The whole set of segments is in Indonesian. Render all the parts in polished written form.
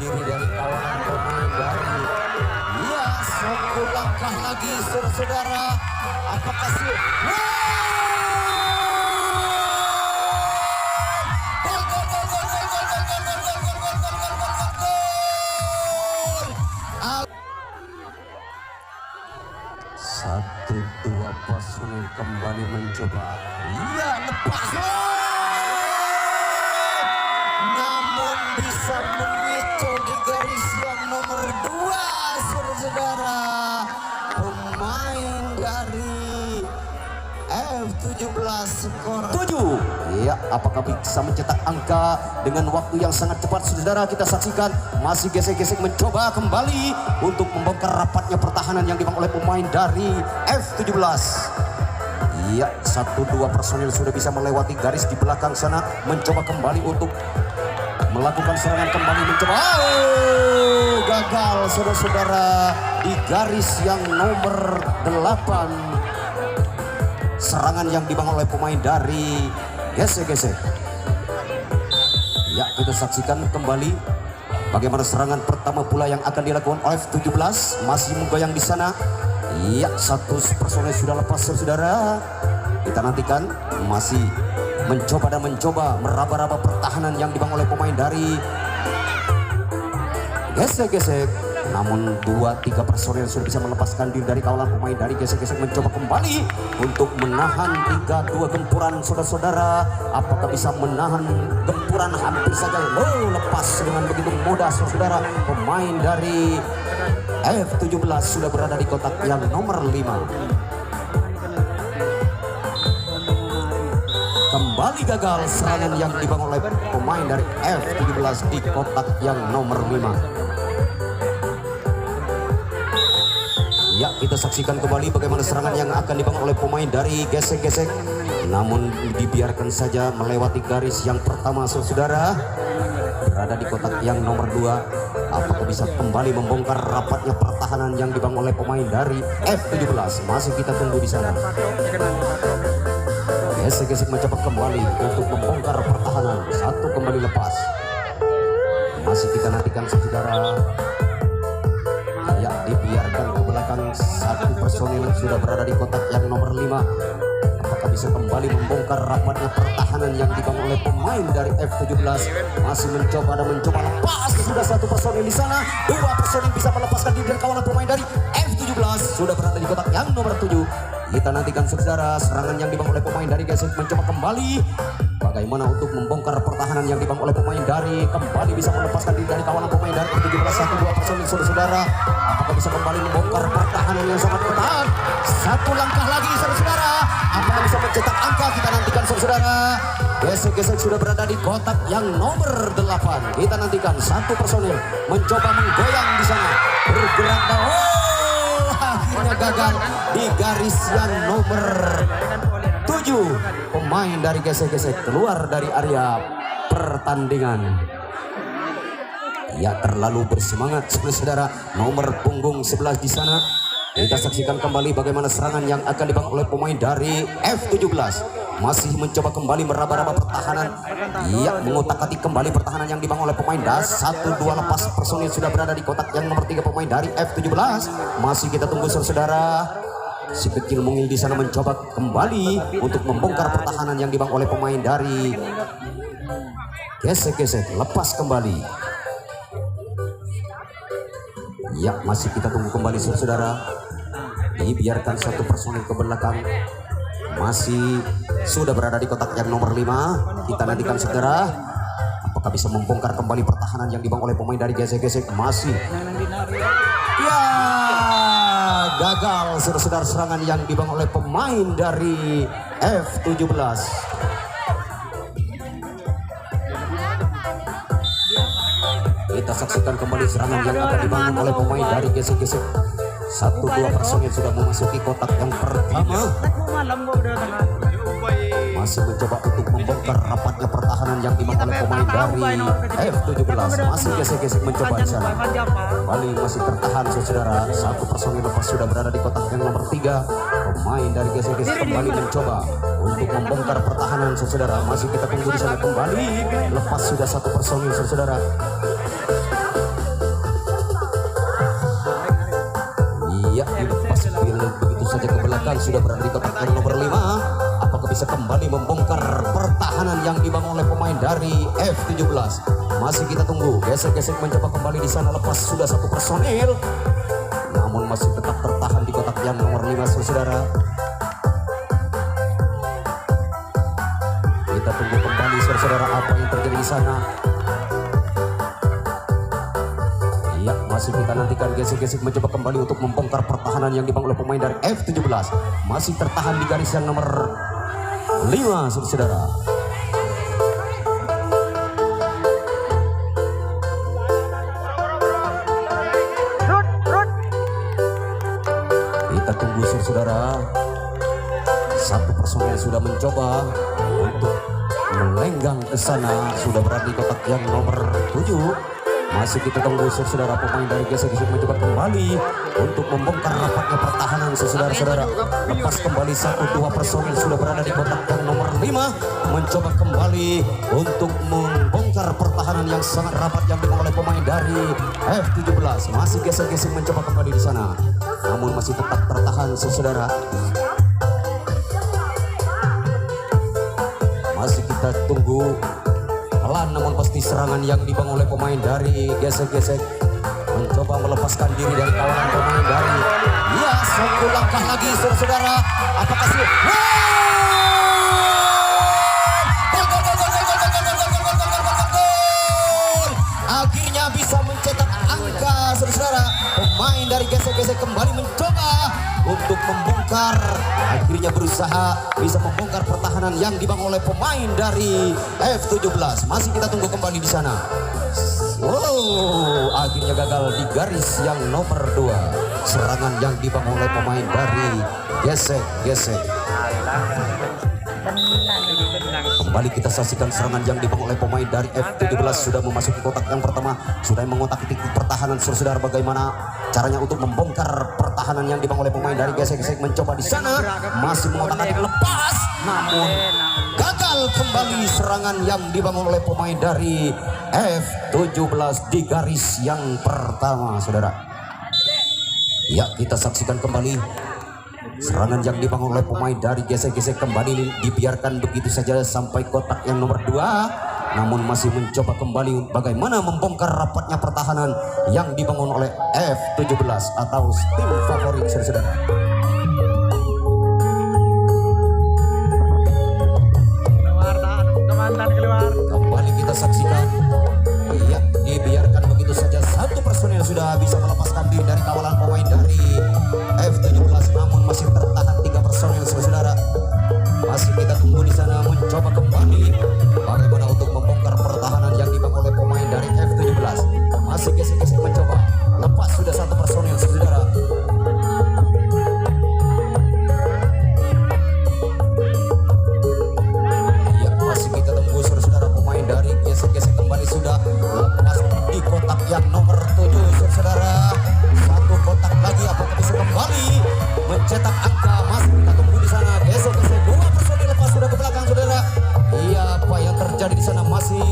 diri dari kawanan pemain dari ya satu langkah lagi saudara-saudara. Apakah sih satu dua personil kembali mencoba ya lepas namun bisa memicu di garis yang nomor 2 saudara-saudara pemain dari F17 skor 7. Ya, apakah bisa mencetak angka dengan waktu yang sangat cepat saudara? Kita saksikan masih gesek-gesek mencoba kembali untuk membongkar rapatnya pertahanan yang dibangun oleh pemain dari F17. Ya, 1-2 personil sudah bisa melewati garis di belakang sana, mencoba kembali untuk melakukan serangan kembali, mencoba gagal saudara-saudara di garis yang nomor 8. Serangan yang dibangun oleh pemain dari gesek-gesek. Ya, kita saksikan kembali bagaimana serangan pertama pula yang akan dilakukan oleh F17. Masih menggoyang di sana. Ya, satu personel sudah lepas saudara. Kita nantikan masih mencoba meraba-raba pertahanan yang dibangun oleh pemain dari gesek-gesek. Namun 2-3 personel sudah bisa melepaskan diri dari kawalan pemain dari gesek-gesek, mencoba kembali untuk menahan 3-2 gempuran saudara-saudara. Apakah bisa menahan gempuran? Hampir saja lepas dengan begitu mudah saudara. Pemain dari F17 sudah berada di kotak yang nomor 5. Kembali gagal serangan yang dibangun oleh pemain dari F17 di kotak yang nomor 5. Ya, kita saksikan kembali bagaimana serangan yang akan dibangun oleh pemain dari gesek-gesek. Namun dibiarkan saja melewati garis yang pertama saudara. Berada di kotak yang nomor 2. Apakah bisa kembali membongkar rapatnya pertahanan yang dibangun oleh pemain dari F17? Masih kita tunggu di sana. Gesek-gesek mencoba kembali untuk membongkar pertahanan. Satu kembali lepas. Masih kita nantikan saudara. Ya, dibiarkan ke belakang. Satu personil sudah berada di kotak yang nomor 5. Apakah bisa kembali membongkar rapatnya pertahanan yang dibangun oleh pemain dari F17? Masih mencoba lepas. Sudah satu personil di sana. 2 personil bisa melepaskan diri dari kawanan pemain dari F17. Sudah berada di kotak yang nomor 7. Kita nantikan saudara serangan yang dibangun oleh pemain dari gesek, mencoba kembali bagaimana untuk membongkar pertahanan yang dibangun oleh pemain dari kembali bisa melepaskan diri dari kawanan pemain dari F17. 1-2 personil saudara. Apakah bisa kembali membongkar pertahanan yang sangat ketat? Satu langkah lagi saudara. Apakah bisa mencetak angka? Kita nantikan saudara. Gesek-gesek sudah berada di kotak yang nomor 8. Kita nantikan satu personil mencoba menggoyang di sana, bergerak akhirnya gagal di garis yang nomor 7. Pemain dari gesek-gesek keluar dari area pertandingan. Ya, terlalu bersemangat saudara nomor punggung 11 di sana. Kita saksikan kembali bagaimana serangan yang akan dibangun oleh pemain dari F17. Masih mencoba kembali meraba-raba pertahanan. Ya, mengutak-atik kembali pertahanan yang dibangun oleh pemain das. 1-2 lepas personil sudah berada di kotak yang nomor 3 pemain dari F17. Masih kita tunggu saudara. Si kecil mungil di sana mencoba kembali untuk membongkar pertahanan yang dibangun oleh pemain dari gesek-gesek. Lepas kembali. Ya, masih kita tunggu kembali saudara. Dibiarkan satu personil ke belakang. Masih sudah berada di kotak yang nomor 5. Kita nantikan saudara. Apakah bisa membongkar kembali pertahanan yang dibangun oleh pemain dari gesek-gesek? Masih. Ya, gagal saudara serangan yang dibangun oleh pemain dari F17. Kita saksikan kembali serangan yang akan dibangun oleh pemain dari gesek-gesek. 1-2 personil sudah memasuki kotak yang pertama. Masih mencoba untuk membongkar rapatnya pertahanan yang dibangun oleh pemain dari F17. Masih gesek-gesek mencoba di sana. Kembali masih tertahan saudara. Satu personil lepas sudah berada di kotak yang nomor 3. Pemain dari gesek-gesek kembali mencoba untuk membongkar pertahanan saudara. Masih kita tunggu di sana kembali. Lepas sudah satu personil saudara. sudah berada di kotak yang nomor 5. Apakah bisa kembali membongkar pertahanan yang dibangun oleh pemain dari F17? Masih kita tunggu. Gesek-gesek mencoba kembali di sana lepas sudah satu personil. Namun masih tetap tertahan di kotak yang nomor 5, saudara. Kita tunggu kembali, saudara, apa yang terjadi di sana. Ya, masih kita nantikan. Gesek-gesek mencoba kembali untuk membongkar pertahanan yang dibangun oleh pemain dari F17. Masih tertahan di garis yang nomor 5, saudara. Kita tunggu, saudara. Satu personel sudah mencoba untuk melenggang ke sana, sudah berada di kotak yang nomor 7. Masih kita tunggu, saudara, pemain dari gesek-gesek mencoba kembali untuk membongkar rapatnya pertahanan, saudara-saudara. Lepas kembali 1-2 personil sudah berada di kotak yang nomor 5, mencoba kembali untuk membongkar pertahanan yang sangat rapat yang dibangun oleh pemain dari F17. Masih gesek-gesek mencoba kembali di sana, namun masih tetap tertahan, saudara. Masih kita tunggu. Pelan namun pasti serangan yang dibangun oleh pemain dari gesek-gesek mencoba melepaskan diri dari kawanan pemain dari satu langkah lagi, saudara. Apakah sih? Akhirnya bisa mencetak angka, saudara. Pemain dari gesek-gesek kembali mencoba untuk membongkar, akhirnya berusaha bisa membongkar pertahanan yang dibangun oleh pemain dari F17. Masih kita tunggu kembali di sana. Wow, akhirnya gagal di garis yang nomor 2. Serangan yang dibangun oleh pemain dari gesek-gesek. Kembali kita saksikan serangan yang dibangun oleh pemain dari F17 sudah memasuki kotak yang pertama, sudah mengotak-atik pertahanan, saudara. Bagaimana caranya untuk membongkar pertahanan yang dibangun oleh pemain dari gesek-gesek? Mencoba di sana, masih mengotak-atik lepas, namun gagal kembali serangan yang dibangun oleh pemain dari F17 di garis yang pertama, saudara. Ya, kita saksikan kembali serangan yang dibangun oleh pemain dari gesek-gesek kembali dibiarkan begitu saja sampai kotak yang nomor 2, namun masih mencoba kembali bagaimana membongkar rapatnya pertahanan yang dibangun oleh F17 atau tim favorit, saudara. Kembali kita saksikan. Ya, dibiarkan begitu saja. Satu personel sudah bisa melepaskan diri dari kawalan pemain dari F17, namun masih tertahan 3 personel, saudara. Masih kita tunggu di sana, mencoba kembali bagaimana untuk membongkar pertahanan yang dibangun oleh pemain dari F17. Masih gesek-gesek mencoba, lepas sudah 1 personel, saudara. Ya, masih kita tunggu, saudara. Pemain dari gesek-gesek kembali sudah lepas di kotak yang nomor 7, saudara. 1 kotak lagi, apakah bisa kembali mencetak angka? Masih kita tunggu di sana. Gesek-gesek 2 personil lepas sudah ke belakang, saudara. Iya, apa yang terjadi di sana? Masih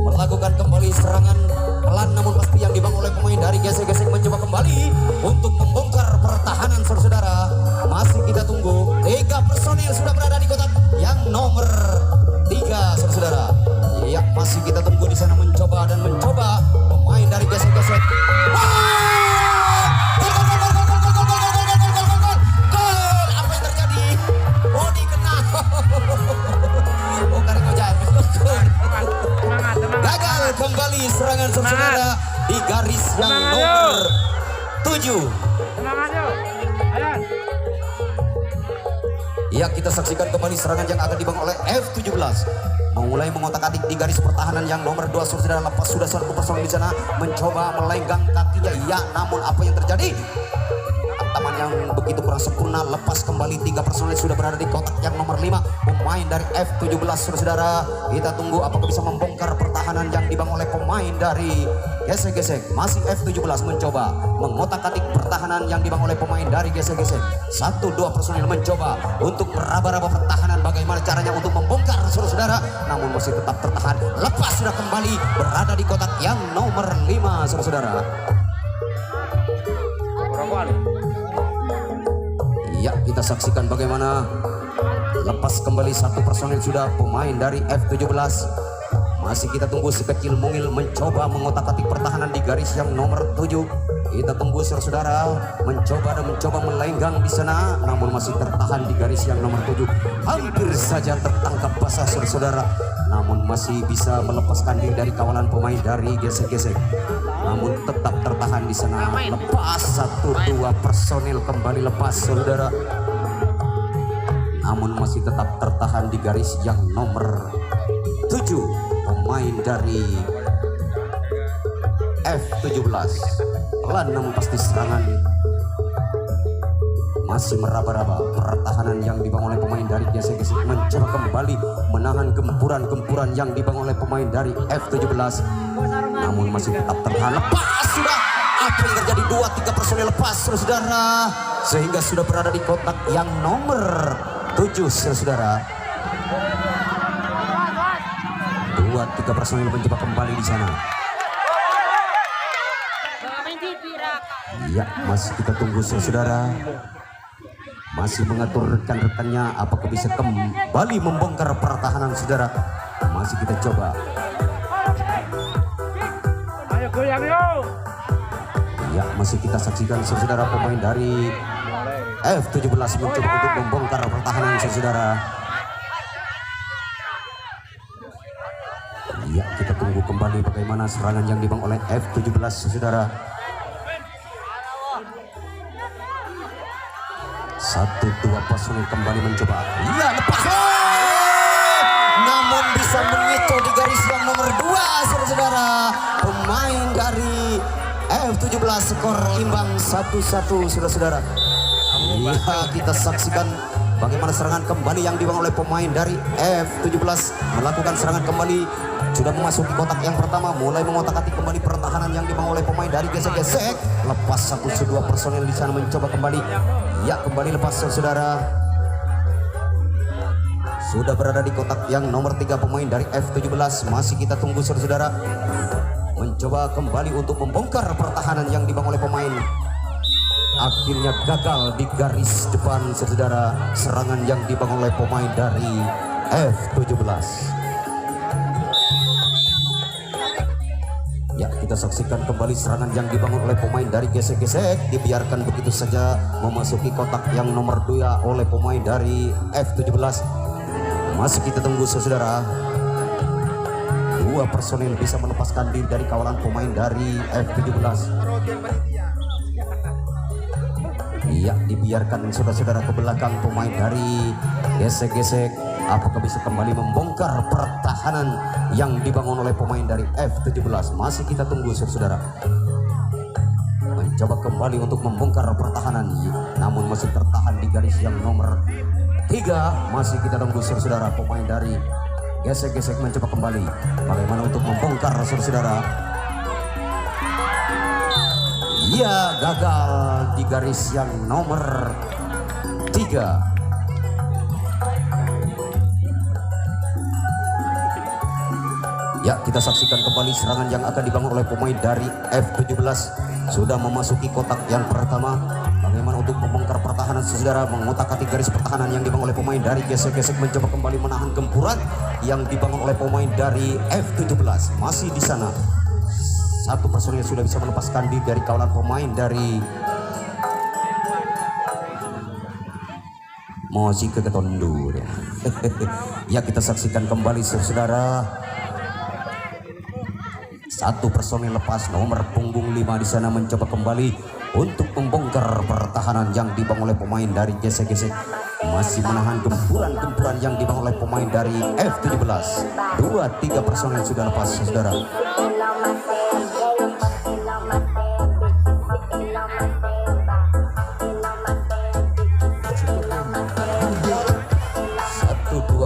melakukan kembali serangan pelan namun pasti yang dibangun oleh pemain dari gesek-gesek mencoba kembali untuk membongkar pertahanan, saudara. Masih kita tunggu. 3 personil sudah berada di kotak yang nomor 3, saudara. Iya, masih kita tunggu di sana, mencoba dan mencoba pemain dari gesek-gesek. Gagal kembali serangan, saudara, di garis yang nomor 7. Ya, kita saksikan kembali serangan yang akan dibangun oleh F17. Mulai mengotak-atik di garis pertahanan yang nomor 2, saudara. Lepas sudah 1 personil di sana, mencoba melenggang kakinya. Ya, namun apa yang terjadi? Taman yang begitu kurang sempurna. Lepas kembali 3 personil sudah berada di kotak yang nomor 5, pemain dari F17, saudara. Kita tunggu apakah bisa membongkar pertahanan yang dibangun oleh pemain dari gesek-gesek. Masih F17 mencoba mengotak-atik pertahanan yang dibangun oleh pemain dari gesek-gesek. 1-2 personil mencoba untuk meraba-raba pertahanan. Bagaimana caranya untuk membongkar, saudara, namun masih tetap tertahan. Lepas sudah kembali berada di kotak yang nomor 5, saudara. Ya, kita saksikan bagaimana lepas kembali satu personil sudah pemain dari F17. Masih kita tunggu si kecil mungil mencoba mengotak-atik pertahanan di garis yang nomor 7. Kita tunggu saudara mencoba melenggang di sana, namun masih tertahan di garis yang nomor 7. Hampir saja tertangkap basah saudara, namun masih bisa melepaskan diri dari kawalan pemain dari gesek-gesek. Namun tetap tertahan di sana. Lepas 1-2 personil kembali lepas saudara. Namun masih tetap tertahan di garis yang nomor 7. Pemain dari F17 pelan namun pasti serangan masih meraba-raba. Pertahanan yang dibangun oleh pemain dari gesek-gesek mencoba kembali menahan gempuran-gempuran yang dibangun oleh pemain dari F17, namun masih tetap tertahan. Lepas sudah, apa yang terjadi? 2-3 personil lepas saudara, sehingga sudah berada di kotak yang nomor 7 saudara. 2-3 personil mencoba kembali di sana. Ya, masih kita tunggu saudara. Masih mengatur rekan-rekannya apakah bisa kembali membongkar pertahanan saudara. Masih kita coba. Ayo goyang yuk. Ya, masih kita saksikan saudara pemain dari F17 mencoba untuk membongkar pertahanan saudara. Ya, kita tunggu kembali bagaimana serangan yang dibangun oleh F17 saudara. 1-2 personil kembali mencoba. Iya, lepas. Namun bisa menyetor di garis yang nomor 2 saudara. Pemain dari F17 skor imbang 1-1 saudara. Iya, kita saksikan bagaimana serangan kembali yang dibangun oleh pemain dari F17 melakukan serangan kembali. Sudah memasuki kotak yang pertama, mulai mengotak-atik kembali pertahanan yang dibangun oleh pemain dari gesek-gesek. Lepas 1-2 personil di sana mencoba kembali. Ya, kembali lepas saudara. Sudah berada di kotak yang nomor 3 pemain dari F17. Masih kita tunggu saudara. Mencoba kembali untuk membongkar pertahanan yang dibangun oleh pemain. Akhirnya gagal di garis depan saudara. Serangan yang dibangun oleh pemain dari F17. Ya, kita saksikan kembali serangan yang dibangun oleh pemain dari gesek-gesek. Dibiarkan begitu saja memasuki kotak yang nomor 2 oleh pemain dari F17. Masih kita tunggu saudara. 2 personil bisa melepaskan diri dari kawalan pemain dari F17. Ya, dibiarkan saudara-saudara ke belakang pemain dari gesek-gesek. Apakah bisa kembali membongkar pertahanan yang dibangun oleh pemain dari F17? Masih kita tunggu saudara. Mencoba kembali untuk membongkar pertahanan, namun masih tertahan di garis yang nomor 3. Masih kita tunggu saudara. Pemain dari gesek-gesek mencoba kembali. Bagaimana untuk membongkar saudara? Ia gagal di garis yang nomor 3. Ya, kita saksikan kembali serangan yang akan dibangun oleh pemain dari F17. Sudah memasuki kotak yang pertama. Bagaimana untuk membongkar pertahanan saudara, mengotak-atik garis pertahanan yang dibangun oleh pemain dari gesek-gesek mencoba kembali menahan gempuran yang dibangun oleh pemain dari F17. Masih di sana. 1 personil sudah bisa melepaskan diri dari kawalan pemain dari Mosi ke Ketondur. Ya, kita saksikan kembali saudara. 1 personil lepas nomor punggung 5 di sana mencoba kembali untuk membongkar pertahanan yang dibangun oleh pemain dari gesek-gesek. Masih menahan gempuran-gempuran yang dibangun oleh pemain dari F17. 2-3 personil sudah lepas saudara.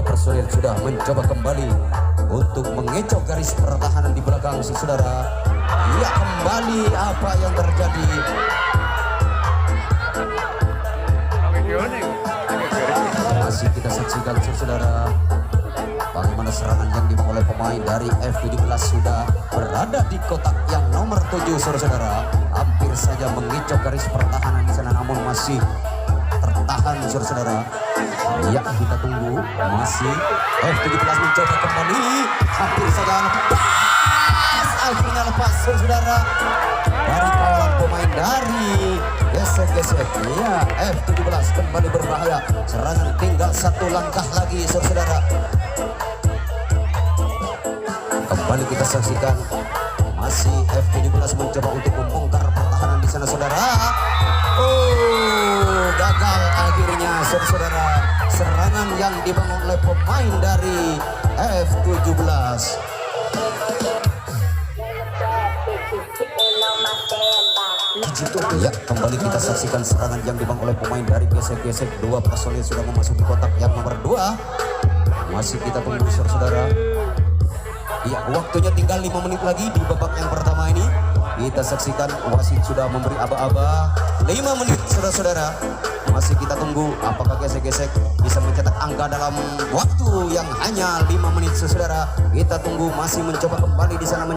Personil sudah mencoba kembali untuk mengecoh garis pertahanan di belakang saudara. Ya, kembali apa yang terjadi? Masih kita saksikan saudara bagaimana serangan yang dibangun oleh pemain dari F17 sudah berada di kotak yang nomor 7 saudara. Hampir saja mengecoh garis pertahanan di sana, namun masih bertahan saudara. Ya kita tunggu masih F17 mencoba kembali, hampir saja lepas, akhirnya lepas saudara dari kawalan pemain dari gesek-gesek. Ya F17 kembali berbahaya, serangan tinggal satu langkah lagi saudara. Kembali kita saksikan masih F17 mencoba untuk membongkar pertahanan di sana saudara. Oh, gagal akhirnya saudara. Serangan yang dibangun oleh pemain dari F17. Ya, kembali kita saksikan serangan yang dibangun oleh pemain dari gesek-gesek. Dua personil sudah memasuki kotak yang nomor 2. Masih kita tunggu saudara. Ya, waktunya tinggal 5 menit lagi di babak yang pertama ini. Kita saksikan wasit sudah memberi aba-aba 5 menit saudara-saudara. Masih kita tunggu apakah gesek-gesek bisa mencetak angka dalam waktu yang hanya 5 menit saudara. Kita tunggu, masih mencoba kembali di sana.